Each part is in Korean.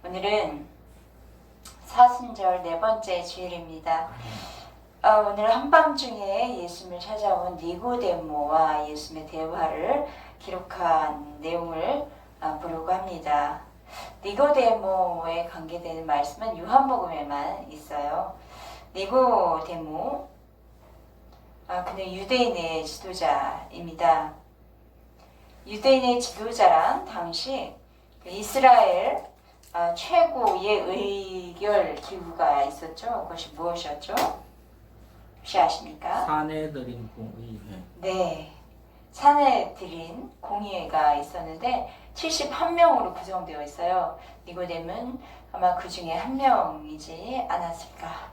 오늘은 사순절 네 번째 주일입니다. 오늘 한밤중에 예수님을 찾아온 니고데모와 예수님의 대화를 기록한 내용을 보려고 합니다. 니고데모에 관계되는 말씀은 요한복음에만 있어요. 니고데모, 그는 유대인의 지도자입니다. 유대인의 지도자란 당시 이스라엘 최고의 의결 기구가 있었죠. 그것이 무엇이었죠? 혹시 아십니까? 사내들인 공의회. 네, 사내들인 공의회가 있었는데 71명으로 구성되어 있어요. 니고데모는 아마 그 중에 한 명이지 않았을까.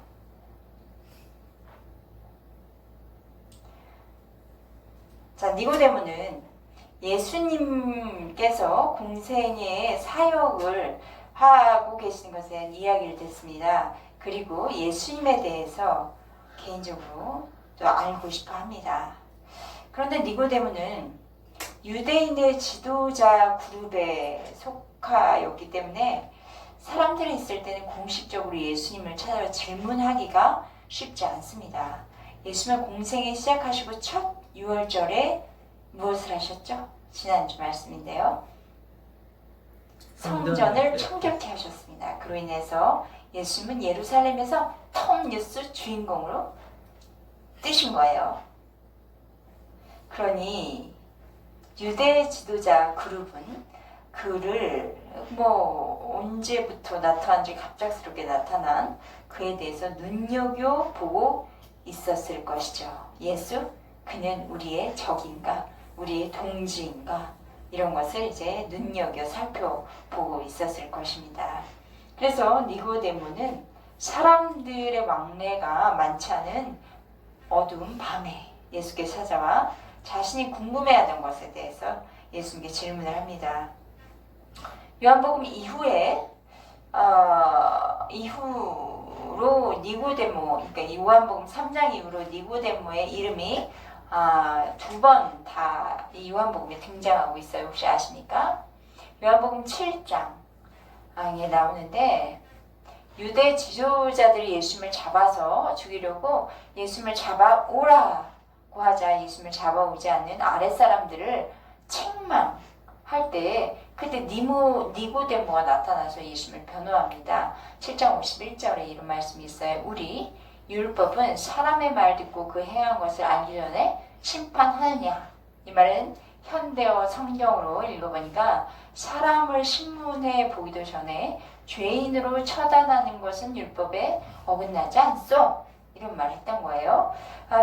자, 니고데모는 예수님께서 공생의 사역을 하고 계시는 것에 이야기를 듣습니다. 그리고 예수님에 대해서 개인적으로 또 알고 싶어 합니다. 그런데 니고데모는 유대인의 지도자 그룹에 속하였기 때문에 사람들이 있을 때는 공식적으로 예수님을 찾아와 질문하기가 쉽지 않습니다. 예수님은 공생에 시작하시고 첫 6월절에 무엇을 하셨죠? 지난주 말씀인데요. 성전을 청결케 하셨습니다. 그로 인해서 예수님은 예루살렘에서 톱뉴스 주인공으로 뜨신 거예요. 그러니 유대 지도자 그룹은 그를 언제부터 나타난지 갑작스럽게 나타난 그에 대해서 눈여겨보고 있었을 것이죠. 예수? 그는 우리의 적인가? 우리의 동지인가? 이런 것을 이제 눈여겨 살펴보고 있었을 것입니다. 그래서 니고데모는 사람들의 왕래가 많지 않은 어두운 밤에 예수께 찾아와 자신이 궁금해하던 것에 대해서 예수님께 질문을 합니다. 요한복음 이후로 니고데모, 그러니까 요한복음 3장 이후로 니고데모의 이름이 두 번 다 이 요한복음에 등장하고 있어요. 혹시 아십니까? 요한복음 7장에 나오는데 유대 지도자들이 예수님을 잡아서 죽이려고 예수님을 잡아오라고 하자 예수님을 잡아오지 않는 아랫사람들을 책망할 때 그때 니고데모가 나타나서 예수님을 변호합니다. 7장 51절에 이런 말씀이 있어요. 우리 율법은 사람의 말 듣고 그 행한 것을 알기 전에 심판하느냐. 이 말은 현대어 성경으로 읽어보니까 사람을 신문해 보기도 전에 죄인으로 처단하는 것은 율법에 어긋나지 않소. 이런 말을 했던 거예요.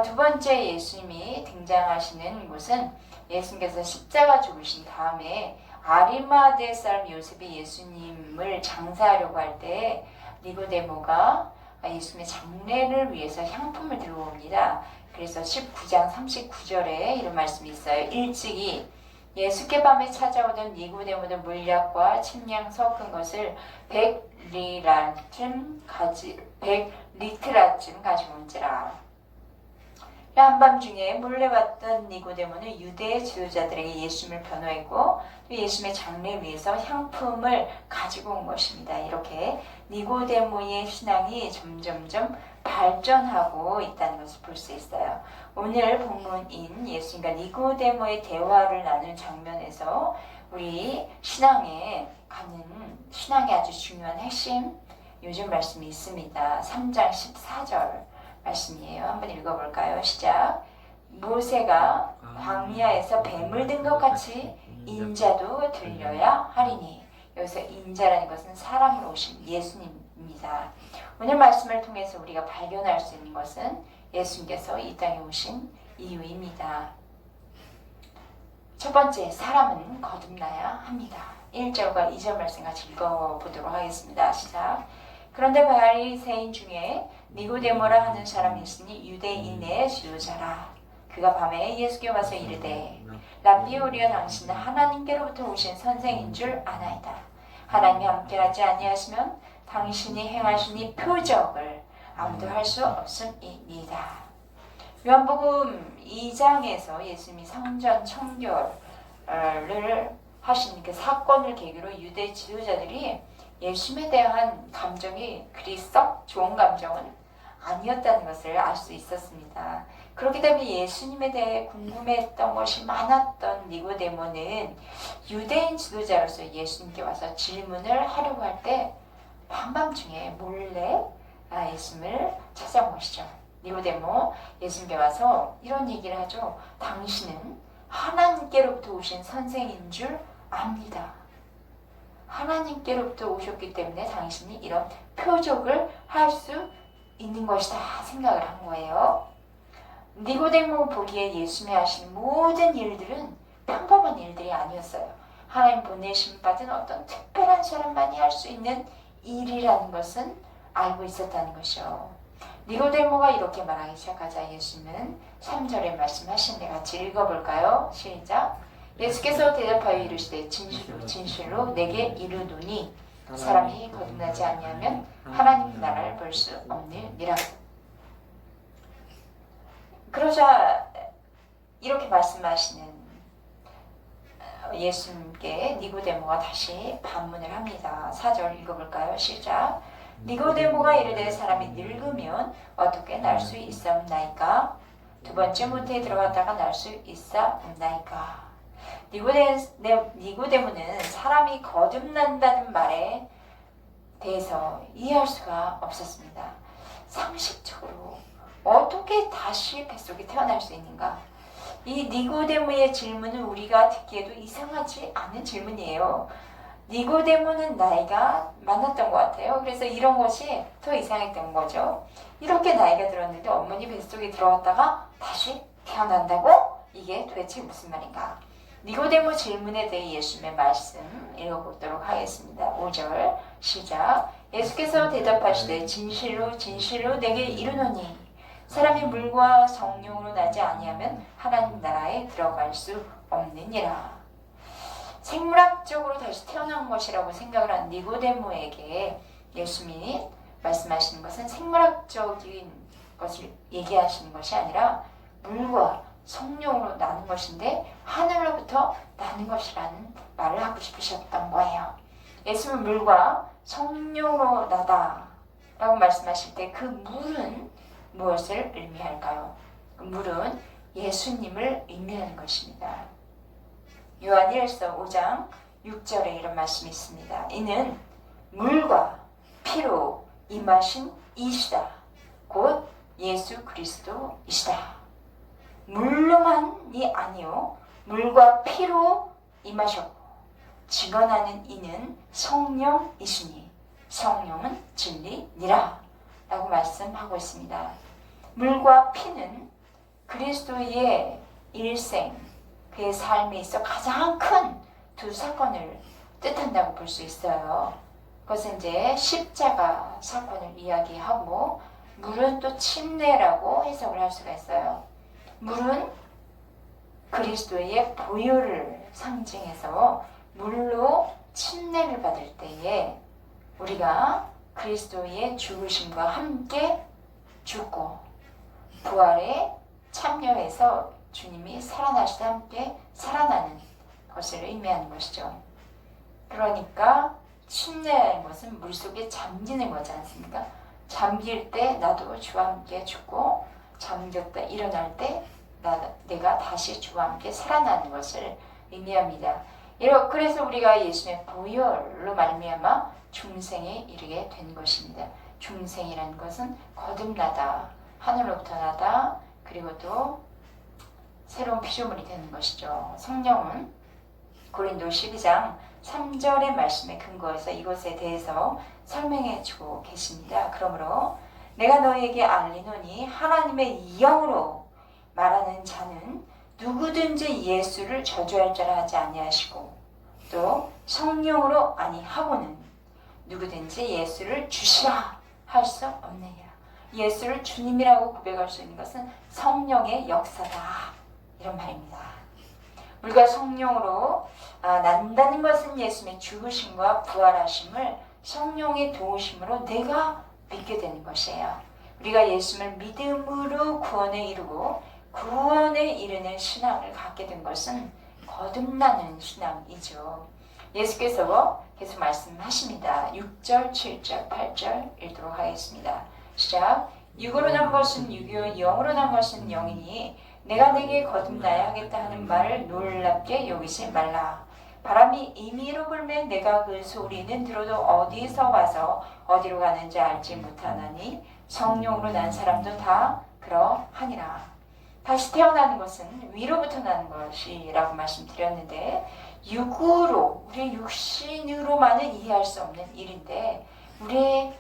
두 번째 예수님이 등장하시는 곳은 예수님께서 십자가 죽으신 다음에 아리마대 사람 요셉이 예수님을 장사하려고 할 때 니고데모가 예수님의 장례를 위해서 향품을 들고 옵니다. 그래서 19장 39절에 이런 말씀이 있어요. 일찍이 예수께 밤에 찾아오던 니고데모는 물약과 침량 섞은 것을 100리트라쯤 가지고 온지라. 한밤중에 몰래 왔던 니고데모는 유대 지도자들에게 예수님을 변호했고 또 예수님의 장례를 위해서 향품을 가지고 온 것입니다. 이렇게 니고데모의 신앙이 점점점 발전하고 있다는 것을 볼 수 있어요. 오늘 본문인 예수님과 니고데모의 대화를 나눈 장면에서 우리 신앙에 아주 중요한 핵심 요즘 말씀이 있습니다. 3장 14절 말씀이에요. 한번 읽어볼까요? 시작. 모세가 광야에서 뱀을 든 것 같이 인자도 들려야 하리니. 여기서 인자라는 것은 사람으로 오신 예수님입니다. 오늘 말씀을 통해서 우리가 발견할 수 있는 것은 예수님께서 이 땅에 오신 이유입니다. 첫 번째, 사람은 거듭나야 합니다. 1절과 2절 말씀 같이 읽어보도록 하겠습니다. 시작. 그런데 바리새인 중에 니고데모라 하는 사람이 있으니 유대인의 지도자라. 그가 밤에 예수께 와서 이르되 랍비 우리가 당신은 하나님께로부터 오신 선생인 줄 아나이다. 하나님이 함께하지 아니하시면 당신이 행하신 이 표적을 아무도 할 수 없음이니이다. 요한복음 2장에서 예수님이 성전 청결을 하신 그 사건을 계기로 유대 지도자들이 예수님에 대한 감정이 그리 썩 좋은 감정은 아니었다는 것을 알 수 있었습니다. 그렇기 때문에 예수님에 대해 궁금했던 것이 많았던 니고데모는 유대인 지도자로서 예수님께 와서 질문을 하려고 할 때 밤밤중에 몰래 예수님을 찾아온 것이죠. 니고데모 예수님께 와서 이런 얘기를 하죠. 당신은 하나님께로부터 오신 선생인 줄 압니다. 하나님께로부터 오셨기 때문에 당신이 이런 표적을 할 수 있는 것이다 생각을 한 거예요. 니고데모 보기에 예수님이 하신 모든 일들은 평범한 일들이 아니었어요. 하나님 보내심 받은 어떤 특별한 사람만이 할 수 있는 일이라는 것은 알고 있었다는 것이요. 니고데모가 이렇게 말하기 시작하자 예수님은 3절에 말씀하신데 같이 읽어볼까요? 시작. 예수께서 대답하여 이르시되 진실로 진실로 내게 이르노니 사람이 거듭나지 아니하면 하나님 나라를 볼 수 없느니라. 그러자 이렇게 말씀하시는 예수님께 니고데모가 다시 반문을 합니다. 4절 읽어볼까요? 시작. 니고데모가 이르되 사람이 늙으면 어떻게 날 수 있사옵나이까? 두 번째 모태에 들어갔다가 날 수 있사옵나이까? 니고데모는 사람이 거듭난다는 말에 대해서 이해할 수가 없었습니다. 상식적으로 어떻게 다시 뱃속에 태어날 수 있는가? 이 니고데모의 질문은 우리가 듣기에도 이상하지 않은 질문이에요. 니고데모는 나이가 많았던 것 같아요. 그래서 이런 것이 더 이상했던 거죠. 이렇게 나이가 들었는데 어머니 뱃속에 들어갔다가 다시 태어난다고? 이게 도대체 무슨 말인가? 니고데모 질문에 대해 예수님의 말씀 읽어보도록 하겠습니다. 5절 시작. 예수께서 대답하시되 진실로 진실로 내게 이르노니 사람이 물과 성령으로 나지 아니하면 하나님 나라에 들어갈 수 없느니라. 생물학적으로 다시 태어난 것이라고 생각을 한 니고데모에게 예수님이 말씀하시는 것은 생물학적인 것을 얘기하시는 것이 아니라 물과 성령으로 나는 것인데 하늘로부터 나는 것이라는 말을 하고 싶으셨던 거예요. 예수님은 물과 성령으로 나다 라고 말씀하실 때 그 물은 무엇을 의미할까요? 그 물은 예수님을 의미하는 것입니다. 요한 1서 5장 6절에 이런 말씀이 있습니다. 이는 물과 피로 임하신 이시다. 곧 예수 그리스도이시다. 물로만이 아니요 물과 피로 임하셨고 증언하는 이는 성령이시니 성령은 진리니라 라고 말씀하고 있습니다. 물과 피는 그리스도의 일생 그의 삶에 있어 가장 큰 두 사건을 뜻한다고 볼 수 있어요. 그것은 이제 십자가 사건을 이야기하고 물은 또 침례라고 해석을 할 수가 있어요. 물은 그리스도의 보혈을 상징해서 물로 침례를 받을 때에 우리가 그리스도의 죽으심과 함께 죽고 부활에 참여해서 주님이 살아나시다 함께 살아나는 것을 의미하는 것이죠. 그러니까 침례라는 것은 물속에 잠기는 거지 않습니까? 잠길 때 나도 주와 함께 죽고 잠겼다 일어날 때 내가 다시 주와 함께 살아나는 것을 의미합니다. 그래서 우리가 예수님의 보혈로 말미암아 중생에 이르게 된 것입니다. 중생이라는 것은 거듭나다, 하늘로부터 나다, 그리고 또 새로운 피조물이 되는 것이죠. 성령은 고린도 12장 3절의 말씀에 근거해서 이것에 대해서 설명해 주고 계십니다. 그러므로 내가 너에게 알리노니 하나님의 영으로 말하는 자는 누구든지 예수를 저주할 자라 하지 아니하시고 또 성령으로 아니하고는 누구든지 예수를 주시라 할 수 없느니라. 예수를 주님이라고 고백할 수 있는 것은 성령의 역사다 이런 말입니다. 우리가 성령으로 난다는 것은 예수님의 죽으심과 부활하심을 성령의 도우심으로 내가 믿게 되는 것이에요. 우리가 예수님을 믿음으로 구원에 이르고 구원에 이르는 신앙을 갖게 된 것은 거듭나는 신앙이죠. 예수께서 계속 말씀하십니다. 6절, 7절, 8절 읽도록 하겠습니다. 시작. 육으로 난 것은 육이요 영으로 난 것은 영이니 내가 내게 거듭나야 하겠다 하는 말을 놀랍게 여기지 말라. 바람이 임의로 불면 내가 그 소리는 들어도 어디서 와서 어디로 가는지 알지 못하나니 성령으로 난 사람도 다 그러하니라. 다시 태어나는 것은 위로부터 나는 것이라고 말씀드렸는데 육으로, 우리의 육신으로만은 이해할 수 없는 일인데 우리의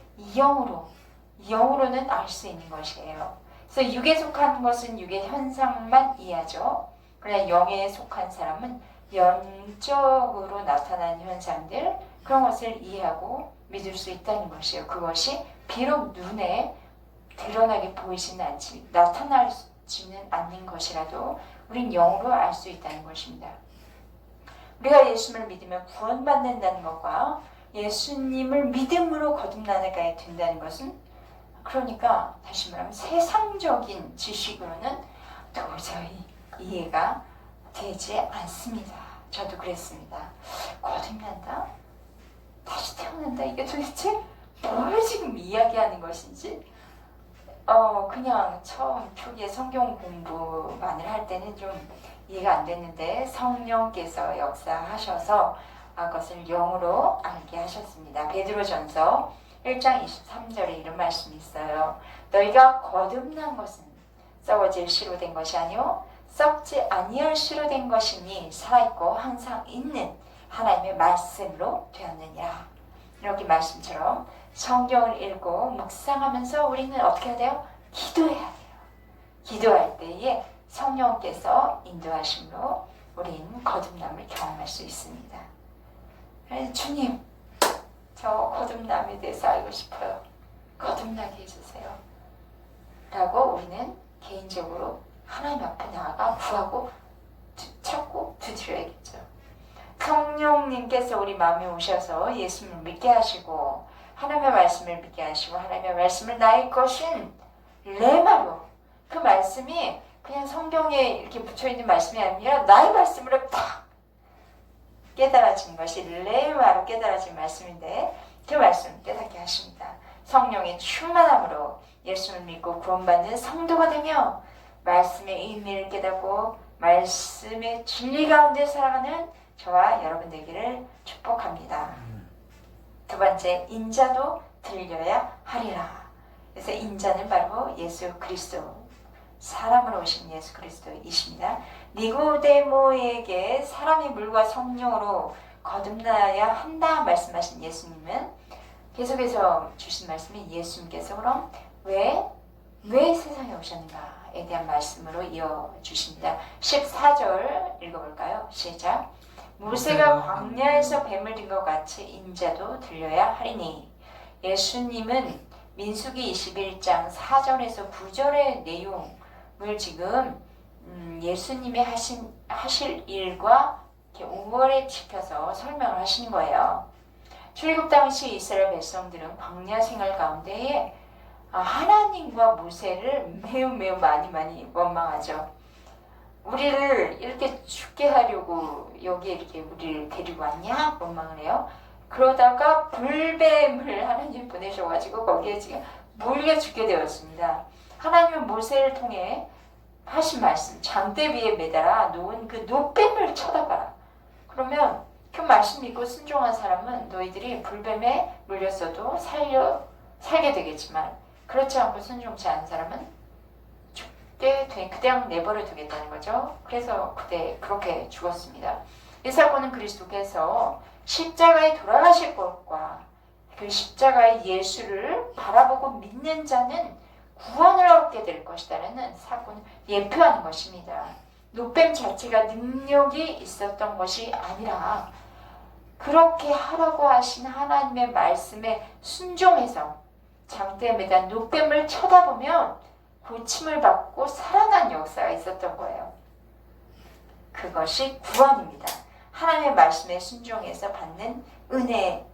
영으로는 알 수 있는 것이에요. 그래서 육에 속한 것은 육의 현상만 이해하죠. 그러나 영에 속한 사람은 영적으로 나타나는 현상들, 그런 것을 이해하고 믿을 수 있다는 것이에요. 그것이 비록 눈에 드러나게 보이지는 않지, 나타나지는 않는 것이라도 우린 영으로 알 수 있다는 것입니다. 우리가 예수님을 믿으면 구원받는다는 것과 예수님을 믿음으로 거듭나게 된다는 것은, 그러니까 다시 말하면 세상적인 지식으로는 도저히 이해가 되지 않습니다. 저도 그랬습니다. 거듭난다? 다시 태어난다? 이게 도대체 뭘 지금 이야기하는 것인지 그냥 처음 초기에 성경 공부만을 할 때는 좀 이해가 안 됐는데 성령께서 역사하셔서 그것을 영으로 알게 하셨습니다. 베드로전서 1장 23절에 이런 말씀이 있어요. 너희가 거듭난 것은 썩어질 씨로 된 것이 아니요 썩지 아니할 씨로 된 것이니 살아있고 항상 있는 하나님의 말씀으로 되었느니라. 이렇게 말씀처럼 성경을 읽고 묵상하면서 우리는 어떻게 해야 돼요? 기도해야 돼요. 기도할 때에 성령께서 인도하심으로 우리는 거듭남을 경험할 수 있습니다. 주님, 저 거듭남에 대해서 알고 싶어요. 거듭나게 해주세요. 라고 우리는 개인적으로 하나님 앞에 나아가 구하고 찾고 두드려야겠죠. 성령님께서 우리 마음에 오셔서 예수님을 믿게 하시고 하나님의 말씀을 믿게 하시고 하나님의 말씀을 나의 것인 레마로, 그 말씀이 그냥 성경에 이렇게 붙여있는 말씀이 아니라 나의 말씀으로 탁 깨달아진 것이 레마로 깨달아진 말씀인데 그 말씀을 깨닫게 하십니다. 성령의 충만함으로 예수를 믿고 구원받는 성도가 되며 말씀의 의미를 깨닫고 말씀의 진리 가운데 살아가는 저와 여러분 되기를 축복합니다. 두 번째, 인자도 들려야 하리라. 그래서 인자는 바로 예수 그리스도, 사람으로 오신 예수 그리스도이십니다. 니고데모에게 사람이 물과 성령으로 거듭나야 한다 말씀하신 예수님은 계속해서 주신 말씀이 예수님께서 그럼 왜 세상에 오셨는가에 대한 말씀으로 이어주십니다. 14절 읽어볼까요? 시작. 모세가 광야에서 뱀을 든 것 같이 인자도 들려야 하리니. 예수님은 민수기 21장 4절에서 9절의 내용을 지금 예수님이 하실 일과 이렇게 오월에 지켜서 설명을 하시는 거예요. 출애굽 당시 이스라엘 백성들은 광야 생활 가운데에 하나님과 모세를 매우 많이 원망하죠. 우리를 이렇게 죽게 하려고 여기에 이렇게 우리를 데리고 왔냐? 원망을 해요. 그러다가 불뱀을 하나님 보내셔가지고 거기에 지금 물려 죽게 되었습니다. 하나님은 모세를 통해 하신 말씀, 장대 위에 매달아 놓은 그 노뱀을 쳐다봐라. 그러면 그 말씀 믿고 순종한 사람은 너희들이 불뱀에 물렸어도 살게 되겠지만 그렇지 않고 순종치 않은 사람은 죽게 돼 그냥 내버려 두겠다는 거죠. 그래서 그때 그렇게 죽었습니다. 이 사건은 그리스도께서 십자가에 돌아가실 것과 그 십자가의 예수를 바라보고 믿는 자는 구원을 얻게 될 것이다라는 사건을 예표하는 것입니다. 노뱀 자체가 능력이 있었던 것이 아니라 그렇게 하라고 하신 하나님의 말씀에 순종해서 장대에 매단 노뱀을 쳐다보면 고침을 받고 살아난 역사가 있었던 거예요. 그것이 구원입니다. 하나님의 말씀에 순종해서 받는 은혜,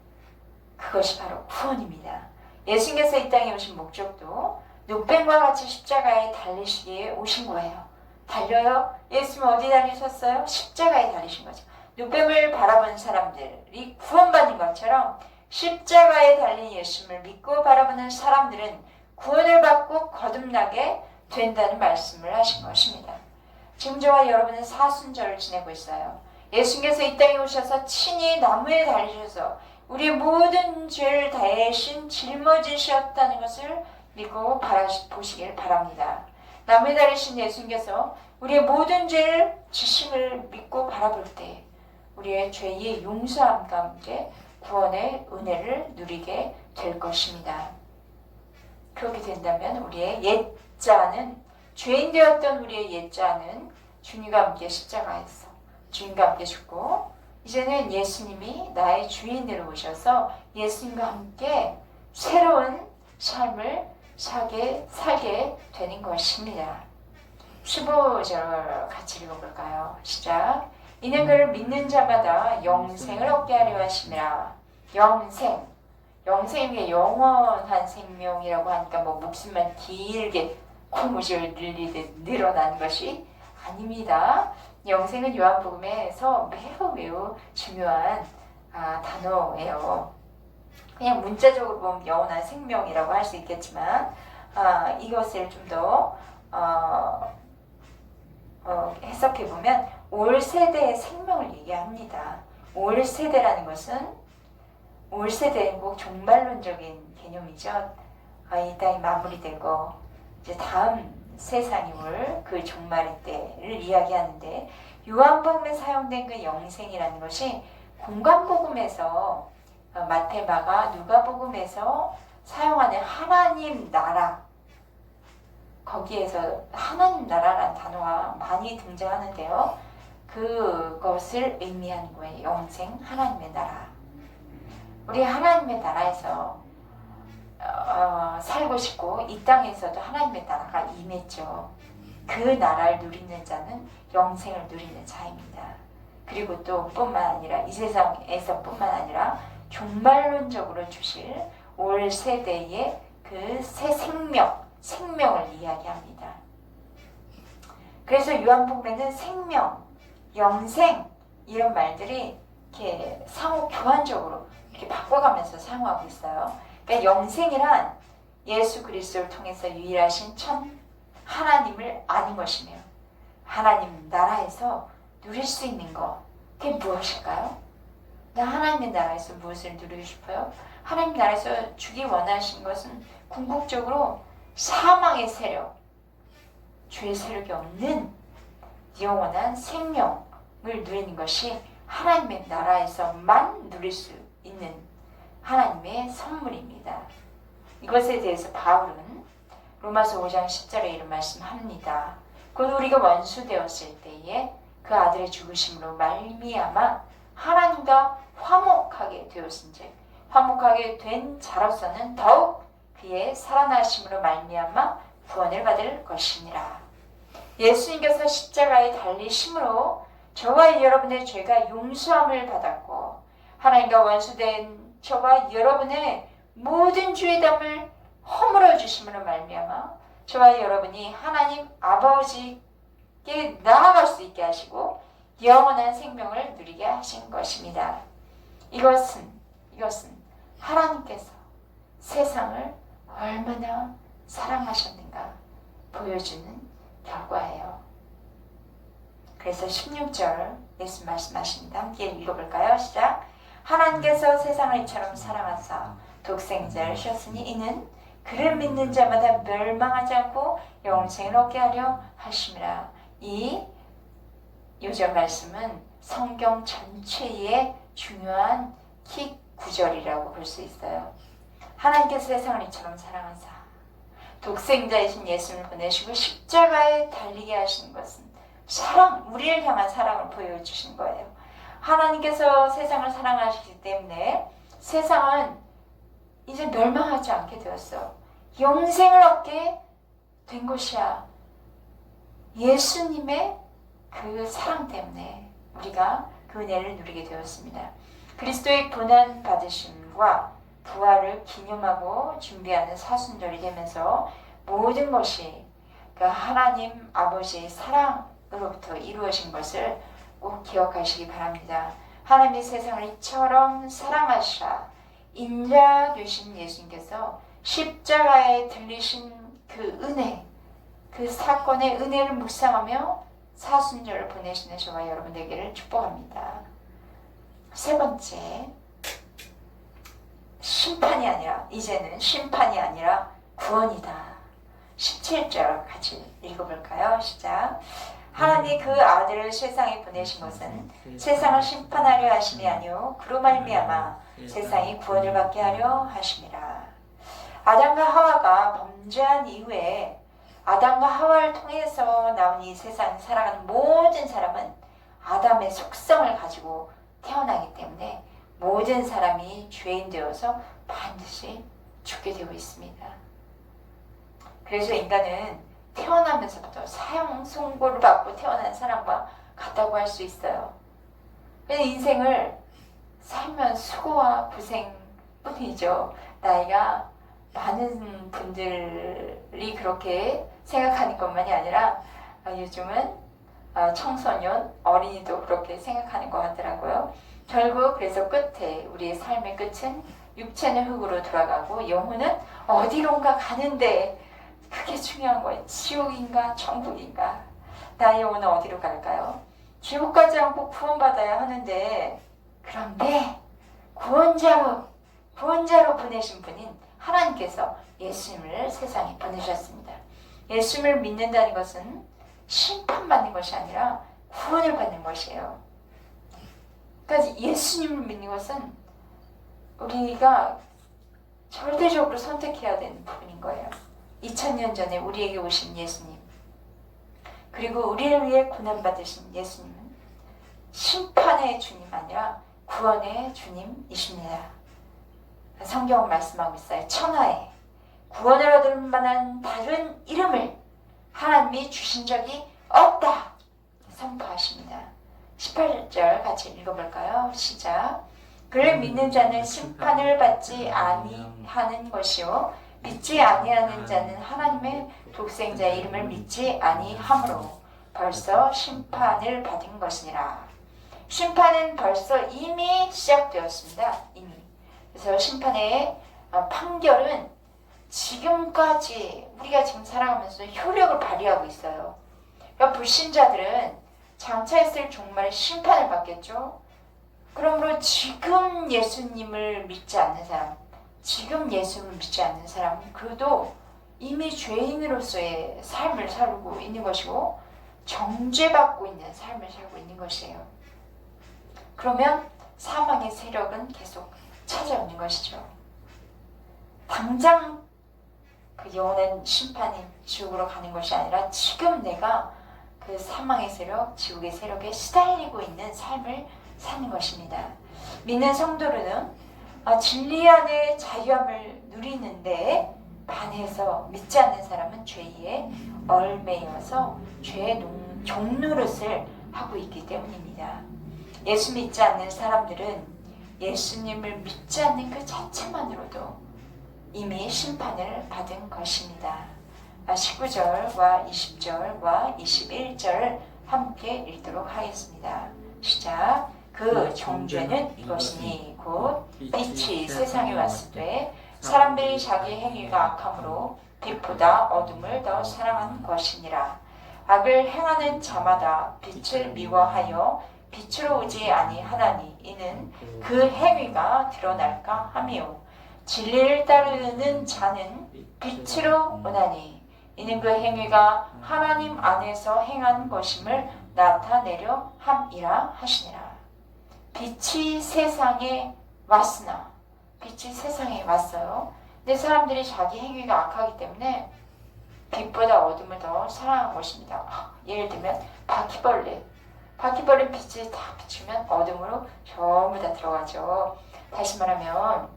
그것이 바로 구원입니다. 예수님께서 이 땅에 오신 목적도 노뱀과 같이 십자가에 달리시기에 오신 거예요. 달려요? 예수님 어디 달리셨어요? 십자가에 달리신 거죠. 늑뱀을 바라본 사람들이 구원받는 것처럼 십자가에 달린 예수님을 믿고 바라보는 사람들은 구원을 받고 거듭나게 된다는 말씀을 하신 것입니다. 지금 저와 여러분은 사순절을 지내고 있어요. 예수님께서 이 땅에 오셔서 친히 나무에 달리셔서 우리의 모든 죄를 대신 짊어지셨다는 것을 믿고 보시길 바랍니다. 나무에 달리신 예수님께서 우리의 모든 죄를 지심을 믿고 바라볼 때 우리의 죄의 용서함과 함께 구원의 은혜를 누리게 될 것입니다. 그렇게 된다면 우리의 옛자는 죄인 되었던 우리의 옛자는 주님과 함께 십자가에서 주님과 함께 죽고 이제는 예수님이 나의 주인으로 오셔서 예수님과 함께 새로운 삶을 살게 되는 것입니다. 15절 같이 읽어볼까요? 시작. 이는 그를 믿는 자마다 영생을 얻게 하려 하심이라. 영생이 영원한 생명이라고 하니까 뭐 목숨만 길게 고무줄 늘리듯 늘어난 것이 아닙니다. 영생은 요한복음에서 매우 중요한 단어예요. 그냥 문자적으로 보면 영원한 생명이라고 할 수 있겠지만 이것을 좀 더 해석해보면 올 세대의 생명을 얘기합니다. 올 세대라는 것은 올 세대는 꼭 종말론적인 개념이죠. 이 땅이 마무리되고 이제 다음 세상이 올 그 종말의 때를 이야기하는데 요한복음에 사용된 그 영생이라는 것이 공간복음에서 마태, 마가, 누가복음에서 사용하는 하나님 나라 거기에서 하나님 나라라는 단어가 많이 등장하는데요. 그것을 의미하는 거예요. 영생, 하나님의 나라. 우리 하나님의 나라에서 살고 싶고 이 땅에서도 하나님의 나라가 임했죠. 그 나라를 누리는 자는 영생을 누리는 자입니다. 그리고 또 뿐만 아니라 이 세상에서 뿐만 아니라 종말론적으로 주실 올 세대의 그 새 생명을 이야기합니다. 그래서 요한복음에는 생명, 영생 이런 말들이 이렇게 상호 교환적으로 이렇게 바꿔가면서 사용하고 있어요. 그러니까 영생이란 예수 그리스도를 통해서 유일하신 하나님을 아는 것이며 하나님 나라에서 누릴 수 있는 것 그게 무엇일까요? 나 하나님의 나라에서 무엇을 누리고 싶어요? 하나님 나라에서 주기 원하신 것은 궁극적으로 사망의 세력, 죄의 세력이 없는 영원한 생명을 누리는 것이 하나님의 나라에서만 누릴 수 있는 하나님의 선물입니다. 이것에 대해서 바울은 로마서 5장 10절에 이런 말씀합니다. 곧 우리가 원수 되었을 때에 그 아들의 죽으심으로 말미암아 하나님과 화목하게 되었은즉 화목하게 된 자로서는 더욱 그의 살아나심으로 말미암아 구원을 받을 것이니라. 예수님께서 십자가에 달리심으로 저와 여러분의 죄가 용서함을 받았고 하나님과 원수된 저와 여러분의 모든 죄의 담을 허물어 주심으로 말미암아 저와 여러분이 하나님 아버지께 나아갈 수 있게 하시고 영원한 생명을 누리게 하신 것입니다. 이것은 하나님께서 세상을 얼마나 사랑하셨는가 보여주는 결과예요. 그래서 16절 예수 말씀하십니다. 함께 읽어볼까요? 시작. 하나님께서 세상을 이처럼 사랑하사 독생자를 주셨으니 이는 그를 믿는 자마다 멸망하지 않고 영생을 얻게 하려 하심이라. 이 요절 말씀은 성경 전체의 중요한 키 구절이라고 볼 수 있어요. 하나님께서 세상을 이처럼 사랑하사 독생자이신 예수를 보내시고 십자가에 달리게 하신 것은 우리를 향한 사랑을 보여주신 거예요. 하나님께서 세상을 사랑하시기 때문에 세상은 이제 멸망하지 않게 되었어. 영생을 얻게 된 것이야. 예수님의 그 사랑 때문에 우리가 그 은혜를 누리게 되었습니다. 그리스도의 고난 받으심과 부활을 기념하고 준비하는 사순절이 되면서 모든 것이 그 하나님 아버지의 사랑으로부터 이루어진 것을 꼭 기억하시기 바랍니다. 하나님의 세상을 이처럼 사랑하시라 인자 되신 예수님께서 십자가에 들리신 그 은혜, 그 사건의 은혜를 묵상하며 사순절을 보내시는 저와 여러분 되기를 축복합니다. 세 번째, 심판이 아니라, 이제는 심판이 아니라 구원이다. 17절 같이 읽어볼까요? 시작. 하나님이 그 아들을 세상에 보내신 것은 세상을 심판하려 하심이 아니요 그로 말미암아 세상이 구원을 받게 하려 하심이라. 아담과 하와가 범죄한 이후에 아담과 하와를 통해서 나온 이 세상에 살아가는 모든 사람은 아담의 속성을 가지고 태어나기 때문에 모든 사람이 죄인 되어서 반드시 죽게 되고 있습니다. 그래서 인간은 태어나면서부터 사형 선고를 받고 태어난 사람과 같다고 할 수 있어요. 인생을 살면 수고와 고생뿐이죠. 나이가 많은 분들이 그렇게 생각하는 것만이 아니라 요즘은 청소년, 어린이도 그렇게 생각하는 것 같더라고요. 결국 그래서 끝에 우리의 삶의 끝은 육체는 흙으로 돌아가고 영혼은 어디론가 가는데 그게 중요한 거예요. 지옥인가 천국인가. 나의 영혼은 어디로 갈까요? 지옥 가지 않고 구원받아야 하는데 그런데 구원자로 보내신 분인 하나님께서 예수님을 세상에 보내셨습니다. 예수님을 믿는다는 것은 심판받는 것이 아니라 구원을 받는 것이에요. 그러니까 예수님을 믿는 것은 우리가 절대적으로 선택해야 되는 부분인 거예요. 2000년 전에 우리에게 오신 예수님, 그리고 우리를 위해 고난받으신 예수님은 심판의 주님 아니라 구원의 주님이십니다. 성경은 말씀하고 있어요. 천하에 구원을 얻을 만한 다른 이름을 하나님이 주신 적이 없다 선포하십니다. 18절 같이 읽어볼까요? 시작. 그를 믿는 자는 심판을 받지 아니하는 것이요 믿지 아니하는 자는 하나님의 독생자의 이름을 믿지 아니하므로 벌써 심판을 받은 것이니라. 심판은 벌써 이미 시작되었습니다. 이미. 그래서 심판의 판결은 지금까지 우리가 지금 살아가면서 효력을 발휘하고 있어요. 그러니까 불신자들은 장차 있을 종말에 심판을 받겠죠. 그러므로 지금 예수님을 믿지 않는 사람, 지금 예수님을 믿지 않는 사람은 그도 이미 죄인으로서의 삶을 살고 있는 것이고 정죄받고 있는 삶을 살고 있는 것이에요. 그러면 사망의 세력은 계속 찾아오는 것이죠. 당장 그 영원한 심판이 지옥으로 가는 것이 아니라 지금 내가 그 사망의 세력, 지옥의 세력에 시달리고 있는 삶을 사는 것입니다. 믿는 성도는 진리 안에 자유함을 누리는데 반해서 믿지 않는 사람은 죄에 얽매여서 죄의 종노릇을 하고 있기 때문입니다. 예수 믿지 않는 사람들은 예수님을 믿지 않는 그 자체만으로도 이미 심판을 받은 것입니다. 19절과 20절과 21절 함께 읽도록 하겠습니다. 시작. 그 종죄는 이것이니 곧 빛이 세상에 왔을 때 사람들이 자기 행위가 악함으로 빛보다 어둠을 더 사랑한 것이니라. 악을 행하는 자마다 빛을 미워하여 빛으로 오지 아니하나니 이는 그 행위가 드러날까 함이요 진리를 따르는 자는 빛으로 오나니 이는 그 행위가 하나님 안에서 행한 것임을 나타내려 함이라 하시니라. 빛이 세상에 왔으나 빛이 세상에 왔어요. 근데 사람들이 자기 행위가 악하기 때문에 빛보다 어둠을 더 사랑한 것입니다. 예를 들면 바퀴벌레 빛이 다 비추면 어둠으로 전부 다 들어가죠. 다시 말하면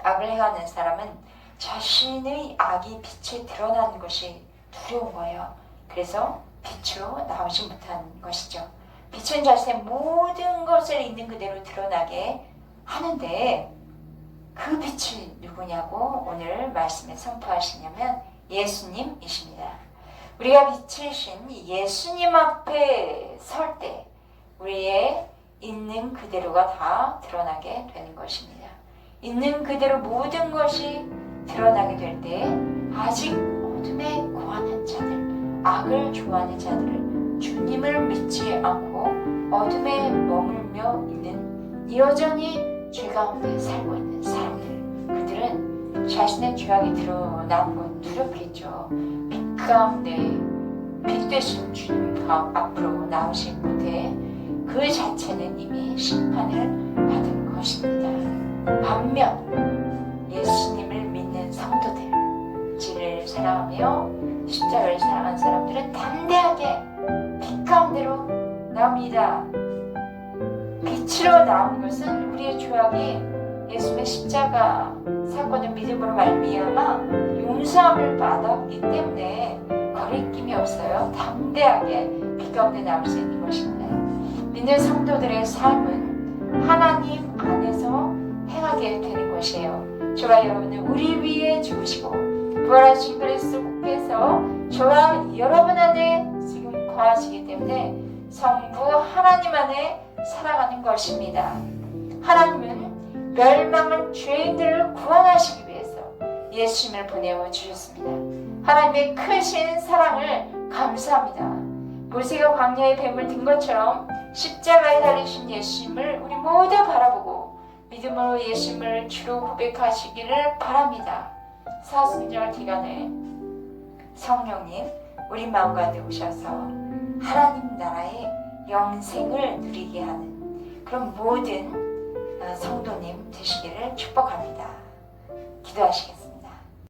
악을 행하는 사람은 자신의 악이 빛에 드러나는 것이 두려운 거예요. 그래서 빛으로 나오지 못한 것이죠. 빛은 자신의 모든 것을 있는 그대로 드러나게 하는데 그 빛이 누구냐고 오늘 말씀에 선포하시냐면 예수님이십니다. 우리가 빛이신 예수님 앞에 설 때 우리의 있는 그대로가 다 드러나게 되는 것입니다. 있는 그대로 모든 것이 드러나게 될 때 아직 어둠에 거하는 자들, 악을 좋아하는 자들을 주님을 믿지 않고 어둠에 머물며 있는 여전히 죄 가운데 살고 있는 사람들, 그들은 자신의 죄악이 드러나는 건 두렵겠죠. 빛 가운데 빛 되신 주님 앞으로 나오지 못해 그 자체는 이미 심판을 받은 것입니다. 반면 예수님을 믿는 성도들, 진리를 사랑하며 십자가를 사랑하는 사람들은 담대하게 빛 가운데로 나옵니다. 빛으로 나오는 것은 우리의 죄악이 예수님의 십자가 사건을 믿음으로 말미암아 용서함을 받았기 때문에 거리낌이 없어요. 담대하게 빛 가운데 나올 수 있는 것입니다. 믿는 성도들의 삶은 하나님 안에서 행하게 되는 것이에요. 저와 여러분은 우리 위에 죽으시고 부활하신 그리스도께서 저와 여러분 안에 지금 거하시기 때문에 성부 하나님 안에 살아가는 것입니다. 하나님은 멸망한 죄인들을 구원하시기 위해서 예수님을 보내어 주셨습니다. 하나님의 크신 사랑을 감사합니다. 모세가 광야에 뱀을 든 것처럼 십자가에 달리신 예수님을 우리 모두 바라보고 믿음으로 예수님을 주로 고백하시기를 바랍니다. 사순절 기간에 성령님 우리 마음 가운데 오셔서 하나님 나라의 영생을 누리게 하는 그런 모든 성도님 되시기를 축복합니다. 기도하시겠습니다.